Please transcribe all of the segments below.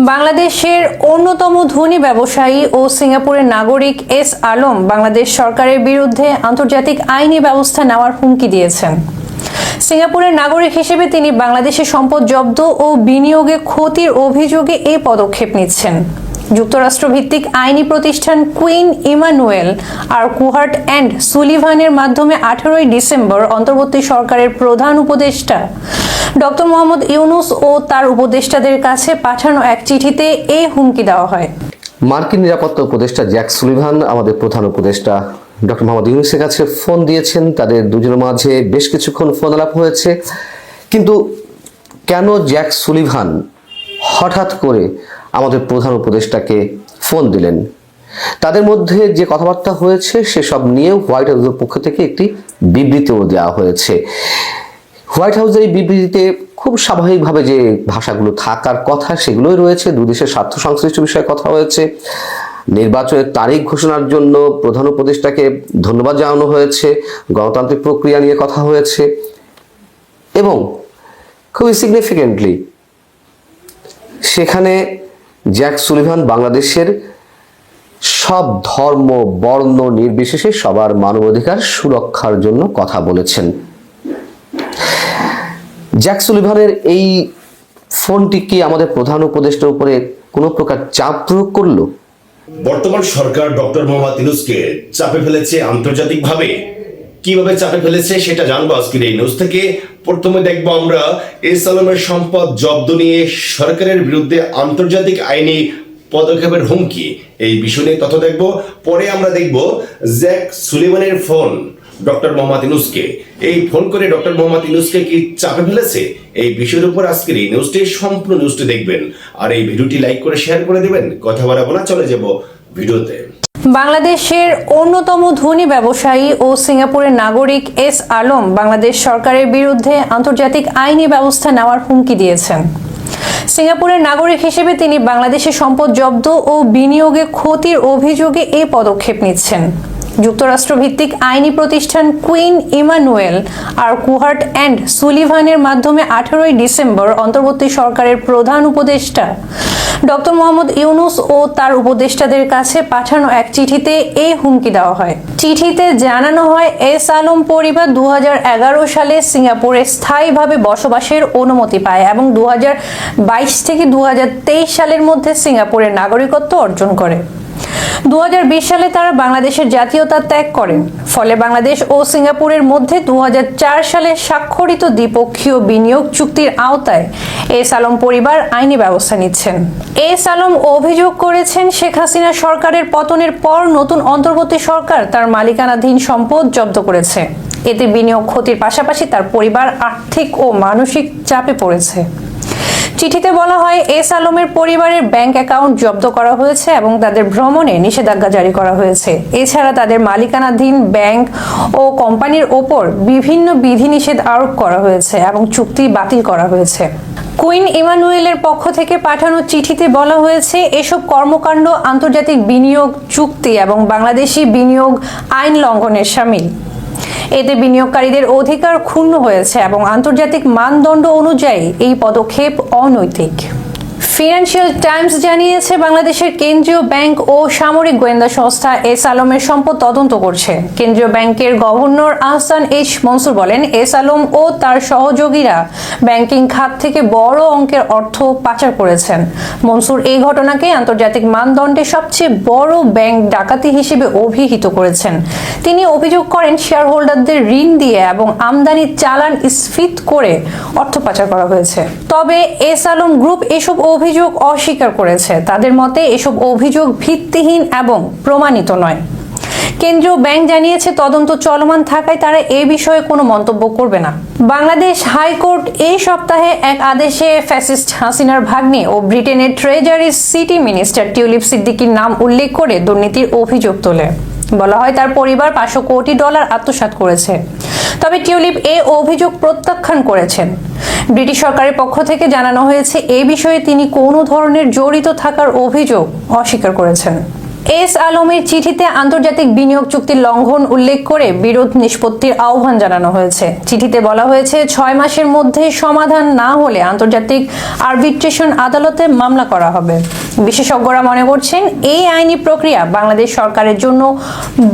বাংলাদেশের অন্যতম ধনী ব্যবসায়ী ও সিঙ্গাপুরের নাগরিক এস আলম বাংলাদেশ সরকারের বিরুদ্ধে আন্তর্জাতিক আইনি ব্যবস্থা নেওয়ার হুমকি দিয়েছেন। সিঙ্গাপুরের নাগরিক হিসেবে তিনি বাংলাদেশের সম্পদ জব্দ ও বিনিয়োগে ক্ষতির অভিযোগে এই পদক্ষেপ নিচ্ছেন। যুক্তরাষ্ট্রভিত্তিক আইনি প্রতিষ্ঠান কুইন ইমানুয়েল আর কুহার্ট অ্যান্ড সুলিভানের মাধ্যমে 18 ডিসেম্বর অন্তর্বর্তী সরকারের প্রধান উপদেষ্টা ডক্টর মোহাম্মদ ইউনুস ও তার উপদেষ্টাদের কাছে পাঠানো এক চিঠিতে এই হুমকি দেওয়া হয়। মার্কিন নিরাপত্তা উপদেষ্টা জ্যাক সুলিভান আমাদের প্রধান উপদেষ্টা ডক্টর মোহাম্মদ ইউনুসের কাছে ফোন দিয়েছেন। তাদের দুজনের মাঝে বেশ কিছুক্ষণ ফোন আলাপ হয়েছে, কিন্তু কেন জ্যাক সুলিভান হঠাৎ করে আমাদের প্রধান উপদেষ্টাকে ফোন দিলেন? তাদের মধ্যে যে কথাবার্তা হয়েছে সেসব নিয়ে হোয়াইট হাউসের পক্ষ থেকে একটি বিবৃতিও দেওয়া হয়েছে। হোয়াইট হাউসের এই বিবৃতিতে খুব স্বাভাবিকভাবে যে ভাষাগুলো থাকার কথা সেগুলোই রয়েছে। দুই দেশের স্বার্থ সংশ্লিষ্ট বিষয়ে কথা হয়েছে। নির্বাচনের তারিখ ঘোষণার জন্য প্রধান উপদেষ্টাকে ধন্যবাদ জানানো হয়েছে। গণতান্ত্রিক প্রক্রিয়া নিয়ে কথা হয়েছে এবং খুবই সিগনিফিকেন্টলি সেখানে জ্যাক সুলিভান বাংলাদেশের সব ধর্ম বর্ণ নির্বিশেষে সবার মানবাধিকার সুরক্ষার জন্য কথা বলেছেন। জ্যাক সুলিভানের এই ফোনটি কি আমাদের প্রধান উপদেষ্টার উপরে কোনো প্রকার চাপ প্রয়োগ করলো? বর্তমান সরকার ডক্টর মোহাম্মদ ইউনূসকে চাপে ফেলেছে আন্তর্জাতিকভাবে। কিভাবে চাপে ফেলেছে সেটা জানবো আজকের এই নিউজ থেকে। প্রথমে দেখবো আমরা এস আলমের সম্পদ জব্দ নিয়ে সরকারের বিরুদ্ধে আন্তর্জাতিক আইনি পদক্ষেপের হুমকি, এই বিষয় নিয়ে তথ্য দেখবো। পরে আমরা দেখবো জ্যাক সুলিভানের ফোন ডক্টর মোহাম্মদ ইউনূসকে, এই ফোন করে ডক্টর মোহাম্মদ ইউনূসকে কি চাপে ফেলেছে, এই বিষয়ের উপর আজকের এই নিউজটি সম্পূর্ণ নিউজটি দেখবেন। আর এই ভিডিওটি লাইক করে শেয়ার করে দিবেন। কথা বাড়াবো না, চলে যাব ভিডিওতে। বাংলাদেশের অন্যতম ধনী ব্যবসায়ী ও সিঙ্গাপুরের নাগরিক এস আলম বাংলাদেশ সরকারের বিরুদ্ধে আন্তর্জাতিক আইনি ব্যবস্থা নেওয়ার হুমকি দিয়েছেন। সিঙ্গাপুরের নাগরিক হিসেবে তিনি বাংলাদেশের সম্পদ জব্দ ও বিনিয়োগে ক্ষতির অভিযোগে এই পদক্ষেপ নিচ্ছেন। যুক্তরাষ্ট্রভিত্তিক আইনি প্রতিষ্ঠান কুইন ইমানুয়েল আর কুহার্ট অ্যান্ড সুলিভানের মাধ্যমে 18 ডিসেম্বর অন্তর্বর্তী সরকারের প্রধান উপদেষ্টা ডক্টর মোহাম্মদ ইউনুস ও তার উপদেষ্টাদের কাছে পাঠানো এক চিঠিতে এই হুমকি দেওয়া হয়। চিঠিতে জানানো হয়, এস আলম পরিবার 2011 সালে সিঙ্গাপুরে স্থায়ীভাবে বসবাসের অনুমতি পায় এবং 2022 থেকে 2023 সালের মধ্যে সিঙ্গাপুরের নাগরিকত্ব অর্জন করে। 2020 সালে তারা বাংলাদেশের জাতীয়তা ত্যাগ করেন। ফলে বাংলাদেশ ও সিঙ্গাপুরের মধ্যে 2004 সালে স্বাক্ষরিত দ্বিপক্ষীয় বিনিয়োগ চুক্তির আওতায় এস আলম পরিবার আইনি ব্যবস্থা নিচ্ছেন। এস আলম অভিযোগ করেছেন, শেখ হাসিনা সরকারের পতনের পর নতুন অন্তর্বর্তী সরকার তার মালিকানাধীন সম্পদ জব্দ করেছে। এতে বিনিয়োগ ক্ষতির পাশাপাশি তার পরিবার আর্থিক ও মানসিক চাপে পড়েছে। চিঠিতে বলা হয়, এস আলমের পরিবারের ব্যাংক অ্যাকাউন্ট জব্দ করা হয়েছে এবং তাদের ভ্রমণে নিষেধাজ্ঞা জারি করা হয়েছে। এছাড়া তাদের মালিকানাধীন ব্যাংক ও কোম্পানির ওপর বিভিন্ন বিধিনিষেধ আরোপ করা হয়েছে এবং চুক্তি বাতিল করা হয়েছে। কুইন ইমানুয়েলের পক্ষ থেকে পাঠানো চিঠিতে বলা হয়েছে, এসব কর্মকাণ্ড আন্তর্জাতিক বিনিয়োগ চুক্তি এবং বাংলাদেশি বিনিয়োগ আইন লঙ্ঘনের শামিল। এতে বিনিয়োগকারীদের অধিকার ক্ষুণ্ণ হয়েছে এবং আন্তর্জাতিক মানদণ্ড অনুযায়ী এই পদক্ষেপ অনৈতিক। ফিনান্সিয়াল টাইমস জানিয়েছে, বাংলাদেশের কেন্দ্রীয় ব্যাংক ও সামরিক গোয়েন্দা সংস্থা এস আলমের সম্পদ তদন্ত করছে। কেন্দ্রীয় ব্যাংকের গভর্নর আহসান এইচ মনসুর বলেন, এস আলম ও তার সহযোগীরা ব্যাংকিং খাত থেকে বড় অঙ্কের অর্থ পাচার করেছেন। মনসুর এই ঘটনাকে আন্তর্জাতিক মানদণ্ডে সবচেয়ে বড় ব্যাংক ডাকাতি হিসেবে অভিহিত করেছেন। তিনি অভিযোগ করেন, শেয়ার হোল্ডারদের ঋণ দিয়ে এবং আমদানির চালান স্ফীত করে অর্থ পাচার করা হয়েছে। তবে এস আলম গ্রুপ এসব অভিযোগ অস্বীকার করেছে। তাদের মতে এসব অভিযোগ ভিত্তিহীন এবং প্রমাণিত নয়। কেন্দ্রীয় ব্যাংক জানিয়েছে, তদন্ত চলমান থাকায় তারা এ বিষয়ে কোনো মন্তব্য করবে না। বাংলাদেশ হাইকোর্ট এই সপ্তাহে এক আদেশে ফ্যাসিস্ট হাসিনার ভাগ্নে ও ব্রিটেনের ট্রেজারি সিটি মিনিস্টার টিউলিপ সিদ্দিকীর নাম উল্লেখ করে দুর্নীতির অভিযোগ তোলে। বলা হয়, তার পরিবার $500 কোটি আত্মসাৎ করেছে। তবে টিউলিপ এই অভিযোগ প্রত্যাখ্যান করেছেন। ব্রিটিশ সরকারের পক্ষ থেকে জানানো হয়েছে, এই বিষয়ে তিনি কোনো ধরনের জড়িত থাকার অভিযোগ অস্বীকার করেছেন। এস আলমের চিঠিতে আন্তর্জাতিক বিনিয়োগ চুক্তির লঙ্ঘন উল্লেখ করে বিরোধ নিষ্পত্তির আহ্বান জানানো হয়েছে। চিঠিতে বলা হয়েছে 6 মাসের মধ্যে সমাধান না হলে আন্তর্জাতিক আরবিট্রেশন আদালতে মামলা করা হবে। বিশেষজ্ঞরা মনে করছেন এই আইনি প্রক্রিয়া বাংলাদেশ সরকারের জন্য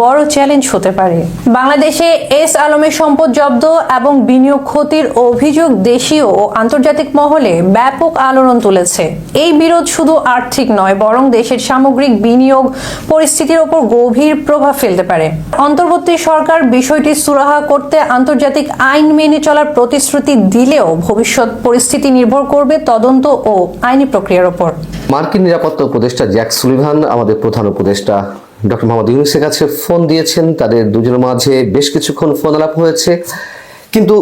বড় চ্যালেঞ্জ হতে পারে। বাংলাদেশে এস আলমের সম্পদ জব্দ এবং বিনিয়োগ ক্ষতির অভিযোগ দেশীয় ও আন্তর্জাতিক মহলে ব্যাপক আলোড়ন তুলেছে। এই বিরোধ শুধু আর্থিক নয়, বরং দেশের সামগ্রিক বিনিয়োগ পরিস্থিতির ওপর গভীর প্রভাব ফেলতে পারে। অন্তর্বর্তী সরকার বিষয়টি সুরাহা করতে আন্তর্জাতিক আইন মেনে চলার প্রতিশ্রুতি দিলেও ভবিষ্যৎ পরিস্থিতি নির্ভর করবে তদন্ত ও আইনি প্রক্রিয়ার উপর। মার্কিন নিরাপত্তা উপদেষ্টা জ্যাক সুলিভান আমাদের প্রধান উপদেষ্টা ডক্টর মোহাম্মদ ইউনূসের কাছে ফোন দিয়েছেন। তাদের দুজনের মাঝে বেশ কিছুক্ষণ ফোন আলাপ হয়েছে। কিন্তু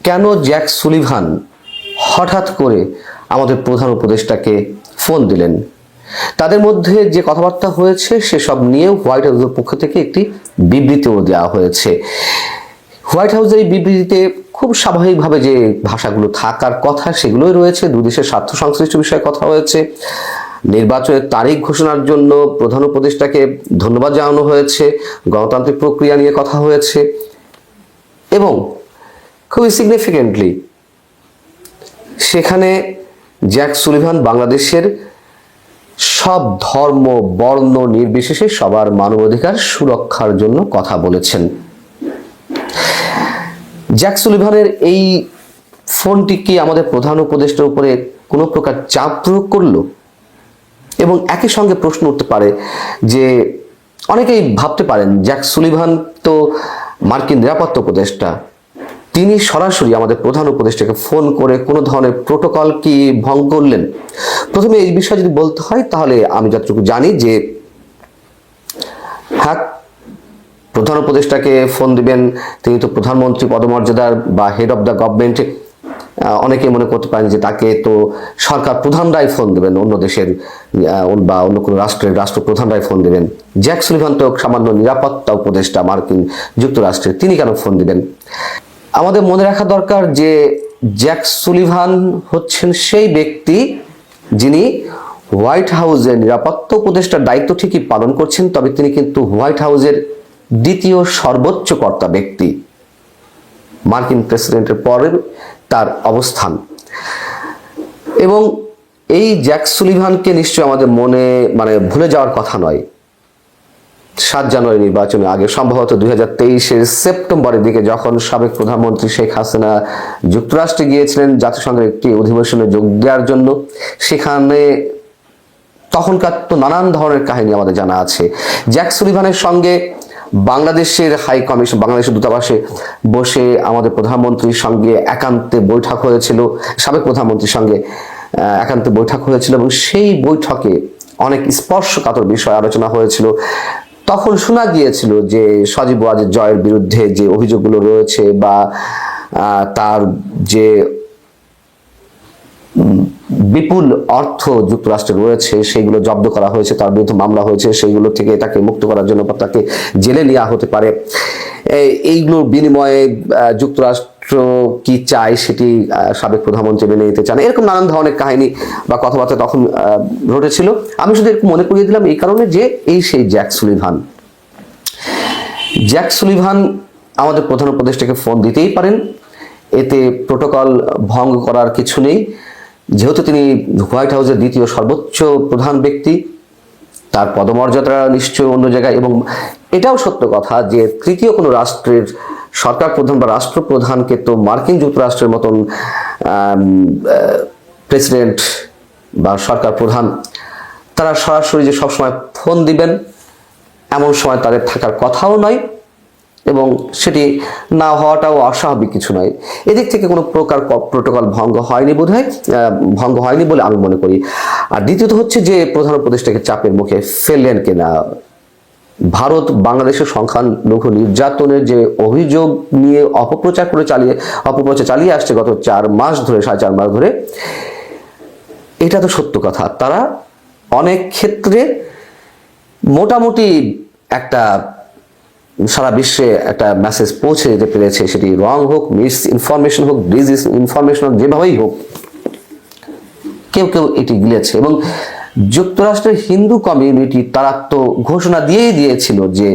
কেন জ্যাক সুলিভান হঠাৎ করে আমাদের প্রধান উপদেষ্টাকে ফোন দিলেন? তাদের মধ্যে যে কথাবার্তা হয়েছে সেসব নিয়েও হোয়াইট হাউসের পক্ষ থেকে একটি বিবৃতিও দেওয়া হয়েছে। হোয়াইট হাউসের এই বিবৃতিতে খুব স্বাভাবিকভাবে যে ভাষাগুলো থাকার কথা সেগুলোই রয়েছে। দুই দেশের স্বার্থ সংশ্লিষ্ট বিষয়ে কথা হয়েছে। নির্বাচনের তারিখ ঘোষণার জন্য প্রধান উপদেষ্টাকে ধন্যবাদ জানানো হয়েছে। গণতান্ত্রিক প্রক্রিয়া নিয়ে কথা হয়েছে এবং খুবই সিগনিফিকেন্টলি সেখানে জ্যাক সুলিভান বাংলাদেশের সব ধর্ম বর্ণ নির্বিশেষে সবার মানবাধিকার সুরক্ষার জন্য কথা বলেছেন। জ্যাক সুলিভানের এই ফোনটি কি আমাদের প্রধান উপদেষ্টার উপরে কোনো প্রকার চাপ প্রয়োগ করলো? এবং একই সঙ্গে প্রশ্ন উঠতে পারে যে অনেকেই ভাবতে পারেন জ্যাক সুলিভান তো মার্কিন নিরাপত্তা উপদেষ্টা, তিনি সরাসরি আমাদের প্রধান উপদেষ্টাকে ফোন করে কোনো ধরনের প্রোটোকল কি ভঙ্গ করলেন? প্রথমে এই বিষয়ে যদি বলতে হয় তাহলে আমি যতটুকু জানি যে হ্যাঁ, প্রধান উপদেষ্টাকে ফোন দিবেন, তিনি তো প্রধানমন্ত্রী পদমর্যাদার বা হেড অফ দ্য গভর্নমেন্ট। অনেকে মনে করতে পারেন যে তাকে তো সরকার প্রধানরাই ফোন দেবেন, অন্য দেশের বা অন্য কোনো রাষ্ট্রের রাষ্ট্রপ্রধানরাই ফোন দেবেন। জ্যাক সুলিভান তো সামান্য নিরাপত্তা উপদেষ্টা মার্কিন যুক্তরাষ্ট্রের, তিনি কেন ফোন দিবেন? আমাদের মনে রাখা দরকার যে জ্যাক সুলিভান হচ্ছেন সেই ব্যক্তি যিনি হোয়াইট হাউসের নিরাপত্তা উপদেষ্টার দায়িত্ব ঠিকই পালন করছেন, তবে তিনি কিন্তু হোয়াইট হাউসের দ্বিতীয় সর্বোচ্চ কর্তা ব্যক্তি। মার্কিন প্রেসিডেন্টের পরে তার অবস্থান। এবং এই জ্যাক সুলিভানকে নিশ্চয় আমাদের মনে ভুলে যাওয়ার কথা নয়। 7 জানুয়ারি নির্বাচনের আগে সম্ভবত 2023-এর সেপ্টেম্বরের দিকে যখন সাবেক প্রধানমন্ত্রী শেখ হাসিনা যুক্তরাষ্ট্রে গিয়েছিলেন জাতিসংঘের একটি অধিবেশনে যোগ দেওয়ার জন্য, সেখানে তখনকার তো নানান ধরনের কাহিনী আমাদের জানা আছে। জ্যাক সুলিভানের সঙ্গে বাংলাদেশের হাই কমিশন, বাংলাদেশের দূতাবাসে বসে আমাদের প্রধানমন্ত্রীর সঙ্গে একান্তে বৈঠক হয়েছিল, সাবেক প্রধানমন্ত্রীর সঙ্গে একান্তে বৈঠক হয়েছিল এবং সেই বৈঠকে অনেক স্পর্শকাতর বিষয় আলোচনা হয়েছিল। তখন শোনা গিয়েছিল যে সজীব ওয়াজেদ জয়ের বিরুদ্ধে যে অভিযোগগুলো রয়েছে বা তার যে বিপুল অর্থ যুক্তরাষ্ট্রে রয়েছে সেগুলো জব্দ করা হয়েছে, তার বিরুদ্ধে মামলা হয়েছে, সেইগুলো থেকে তাকে মুক্ত করার জন্য তাকে জেলে নেওয়া হতে পারে। এইগুলোর বিনিময়ে যুক্তরাষ্ট্র কি চায় সেটি সাবেক প্রধানমন্ত্রী মেনে নিতে চান, এরকম নানান ধরনের কাহিনী বা কথাবার্তা তখন ঘটেছিল। আমি শুধু একটু মনে করিয়ে দিলাম এই কারণে যে এই সেই জ্যাক সুলিভান আমাদের প্রধান উপদেষ্টাকে ফোন দিতেই পারেন, এতে প্রোটোকল ভঙ্গ করার কিছু নেই। যেহেতু তিনি হোয়াইট হাউসের দ্বিতীয় সর্বোচ্চ প্রধান ব্যক্তি, তার পদমর্যাদা নিশ্চয়ই অন্য জায়গায়। এবং এটাও সত্য কথা যে তৃতীয় কোনো রাষ্ট্রের সরকার প্রধান বা রাষ্ট্রপ্রধানকে তো মার্কিন যুক্তরাষ্ট্রের মতন প্রেসিডেন্ট বা সরকার প্রধান তারা সরাসরি যে সবসময় ফোন দিবেন এমন সময় তাদের থাকার কথাও নয়, এবং সেটি না হওয়াটাও অস্বাভাবিক কিছু নয়। এদিক থেকে কোনো প্রকার প্রোটোকল ভঙ্গ হয়নি বলে আমি মনে করি। আর দ্বিতীয়ত হচ্ছে যে প্রধান উপদেষ্টাকে চাপের মুখে ফেললেন কিনা। ভারত বাংলাদেশের সংখ্যালঘু নির্যাতনের যে অভিযোগ নিয়ে অপপ্রচার চালিয়ে আসছে গত 4.5 মাস ধরে, এটা তো সত্য কথা। তারা অনেক ক্ষেত্রে মোটামুটি একটা সারা বিশ্বে একটা মেসেজ পৌঁছে যেতে পেরেছে, সেটি রং হোক, মিস ইনফরমেশন হোক, ডিস ইনফরমেশন হোক, যেভাবেই হোক কেউ এটি গিলেছে। এবং যুক্তরাষ্ট্রের হিন্দু কমিউনিটি তারা তো ঘোষণা দিয়েই দিয়েছিল যে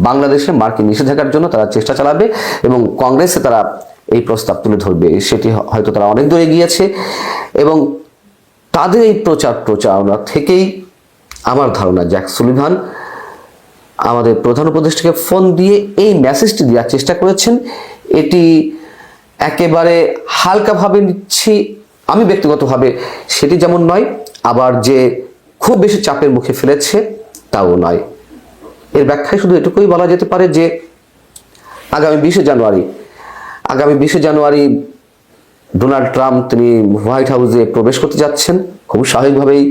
বাংলাদেশে মার্কিন নিষেধাজ্ঞার জন্য তারা চেষ্টা চালাবে এবং কংগ্রেসে তারা এই প্রস্তাব তুলে ধরবে। সেটি হয়তো তারা অনেক দূরে গিয়েছে এবং তাদের এই প্রচারণা থেকেই আমার ধারণা জ্যাক সুলিভান আমাদের প্রধান উপদেষ্টাকে ফোন দিয়ে এই মেসেজটি দেওয়ার চেষ্টা করেছেন। এটি একেবারে হালকাভাবে নিচ্ছি আমি ব্যক্তিগতভাবে সেটি যেমন নয়, আবার যে খুব বেশি চাপের মুখে ফেলেছে তাও নয়। এর ব্যাখ্যায় শুধু এটুকুই বলা যেতে পারে যে আগামী 20 জানুয়ারি ডোনাল্ড ট্রাম্প তিনি হোয়াইট হাউসে প্রবেশ করতে যাচ্ছেন। খুব স্বাভাবিকভাবেই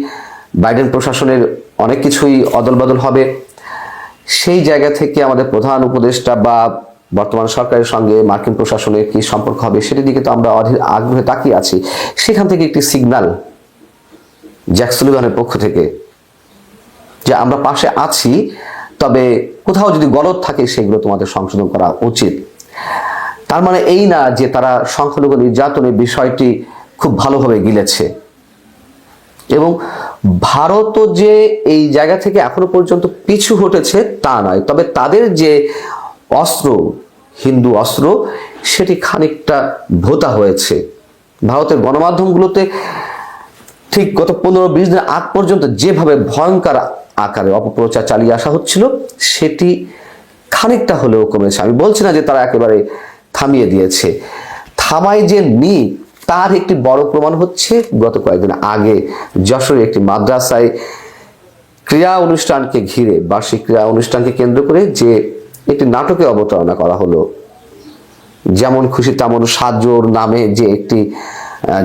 বাইডেন প্রশাসনের অনেক কিছুই অদলবদল হবে। সেই জায়গা থেকে আমাদের প্রধান উপদেষ্টা বা বর্তমান সরকারের সঙ্গে মার্কিন প্রশাসনের কি সম্পর্ক হবে সেটির দিকে তো আমরা অধীর আগ্রহে তাকিয়ে আছি। সেখান থেকে একটি সিগন্যাল জ্যাক সুলিভানের পক্ষ থেকে যে আমরা পাশে আছি, তবে কোথাও যদি গলদ থাকে সেগুলো তোমাদের সংশোধন করা উচিত। তার মানে এই না যে তারা সংখ্যালঘু নির্যাতনের বিষয়টি খুব ভালোভাবে গিলেছে এবং ভারতও যে এই জায়গা থেকে এখনো পর্যন্ত পিছু হটেছে তা নয়, তবে তাদের যে অস্ত্র হিন্দু অস্ত্র সেটি খানিকটা ভোতা হয়েছে। ভারতের গণমাধ্যমগুলোতে ঠিক গত 15-20 দিন আগ পর্যন্ত যেভাবে ভয়ঙ্কর আকারে অপপ্রচার চালিয়ে আসা হচ্ছিল সেটি খানিকটা হলেও কমেছে। আমি বলছি না যে তারা একেবারে থামিয়ে দিয়েছে, থামায় যে নি তার একটি বড় প্রমাণ হচ্ছে গত কয়েকদিন আগে যশোরে একটি মাদ্রাসায় ক্রীড়া অনুষ্ঠানকে ঘিরে বার্ষিক ক্রীড়া অনুষ্ঠানকে কেন্দ্র করে যে একটি নাটকে অবতারণা করা হলো। যেমন খুশি তেমন সাজোর নামে যে একটি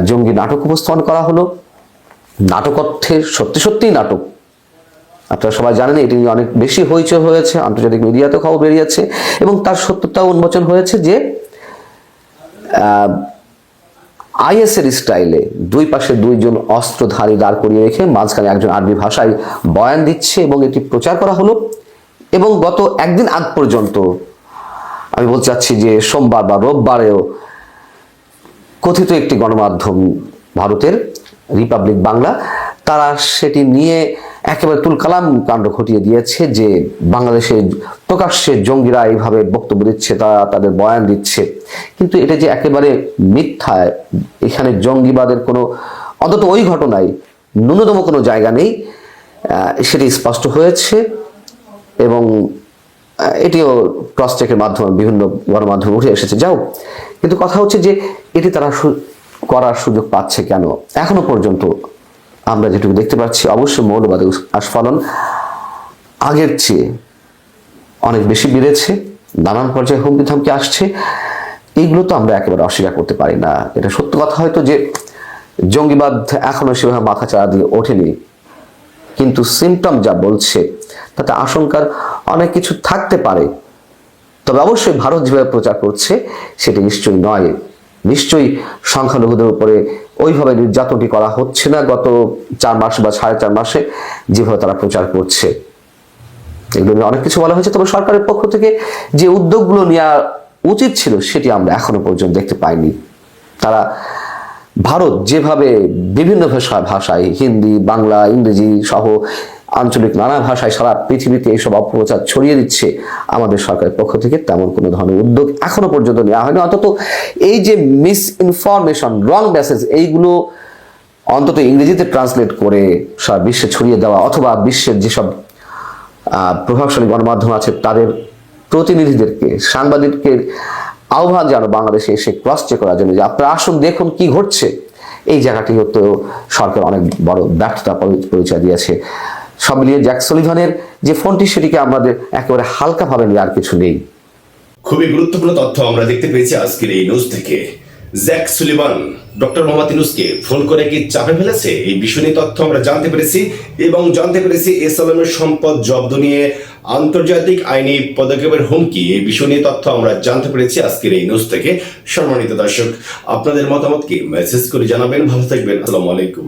জঙ্গি নাটক উপস্থাপন করা হলো। নাটক অর্থে সত্যি নাটক, আপনারা সবাই জানেন এটি নিয়ে অনেক বেশি হইচই হয়েছে, আন্তর্জাতিক মিডিয়াতে খবর বেরিয়েছে এবং তার সত্যতা উন্মোচন হয়েছে যে আইএসের স্টাইলে দুই পাশে দুইজন অস্ত্রধারী দাঁড় করিয়ে রেখে মাঝখানে একজন আরবি ভাষায় বয়ান দিচ্ছে এবং এটি প্রচার করা হলো। এবং গত একদিন আগ পর্যন্ত আমি বলতে চাচ্ছি যে সোমবার বা রোববারেও কথিত একটি গণমাধ্যম ভারতের রিপাবলিক বাংলা তারা সেটি নিয়ে একেবারে তুলকালাম কাণ্ড ঘটিয়ে দিয়েছে যে বাংলাদেশে প্রকাশ্যে জঙ্গিরা এইভাবে বক্তব্য দিচ্ছে, তারা তাদের বয়ান দিচ্ছে। কিন্তু এটা যে একেবারে মিথ্যা, এখানে জঙ্গিবাদের কোনো অন্তত ওই ঘটনায় ন্যূনতম কোনো জায়গা নেই, সেটি স্পষ্ট হয়েছে এবং এটিও ক্রস চেকের মাধ্যমে বিভিন্ন গণমাধ্যমে উঠে এসেছে। যাও, কিন্তু কথা হচ্ছে যে এটি তারা করার সুযোগ পাচ্ছে কেন? এখনো পর্যন্ত আমরা যেটুকু দেখতে পাচ্ছি অবশ্যই মৌলবাদী আস্ফালন আগের চেয়ে অনেক বেশি বেড়েছে, নানান পর্যায়ে হুমকি ধামকি আসছে। এইগুলো তো আমরা একেবারে অস্বীকার করতে পারি না। এটা সত্য কথা হয়তো যে জঙ্গিবাদ এখনো সেভাবে মাথা চাড়া দিয়ে ওঠেনি, কিন্তু সিমটম যা বলছে তাতে আশঙ্কার অনেক কিছু থাকতে পারে। তবে অবশ্যই ভারত যেভাবে প্রচার করছে সেটা নিশ্চয়ই নয়, নিশ্চয়ই সংখ্যালঘুদের উপরে ওইভাবে নির্যাতনটি করা হচ্ছে না গত 4 মাস বা 4.5 মাসে যেভাবে তারা প্রচার করছে। এগুলো নিয়ে অনেক কিছু বলা হয়েছে, তবে সরকারের পক্ষ থেকে যে উদ্যোগগুলো নেওয়া উচিত ছিল সেটি আমরা এখনো পর্যন্ত দেখতে পাইনি। তারা ভারত যেভাবে বিভিন্ন ভাষায় হিন্দি, বাংলা, ইংরেজি সহ আঞ্চলিক নানা ভাষায় সারা পৃথিবীতে এইসব অপপ্রচার ছড়িয়ে দিচ্ছে, আমাদের সরকারের পক্ষ থেকে তেমন কোনো ধরনের উদ্যোগ এখনো পর্যন্ত নেওয়া হয়নি। অন্তত এই যে মিস ইনফরমেশন, রং মেসেজ, এইগুলো অন্তত ইংরেজিতে ট্রান্সলেট করে সারা বিশ্বে ছড়িয়ে দেওয়া, অথবা বিশ্বের যেসব প্রভাবশালী গণমাধ্যম আছে তাদের প্রতিনিধিদেরকে, সাংবাদিককে আহ্বান জানো বাংলাদেশে এসে ক্রস চেক করার জন্য যে আপনারা আসুন দেখুন কি ঘটছে। এই জায়গাটি হতো সরকার অনেক বড় ব্যর্থতা পরিচয় দিয়েছে। সব মিলিয়ে জ্যাক সুলিভানের যে ফোনটি সেটিকে আমাদের একেবারে হালকাভাবে নেওয়ার কিছু নেই। খুবই গুরুত্বপূর্ণ তথ্য আমরা দেখতে পেয়েছি আজকের এই নিউজ থেকে। জ্যাক সুলিভান ডক্টর মোহাম্মদ ইউনূসকে ফোন করে কি চাপে ফেলেছে, এই বিষয় নিয়ে তথ্য আমরা জানতে পেরেছি এবং জানতে পেরেছি এস আলমের সম্পদ জব্দ নিয়ে আন্তর্জাতিক আইনি পদক্ষেপের হুমকি, এই বিষয় নিয়ে তথ্য আমরা জানতে পেরেছি আজকের এই নিউজ থেকে। সম্মানিত দর্শক, আপনাদের মতামত কি মেসেজ করে জানাবেন। ভালো থাকবেন। আসসালামু আলাইকুম।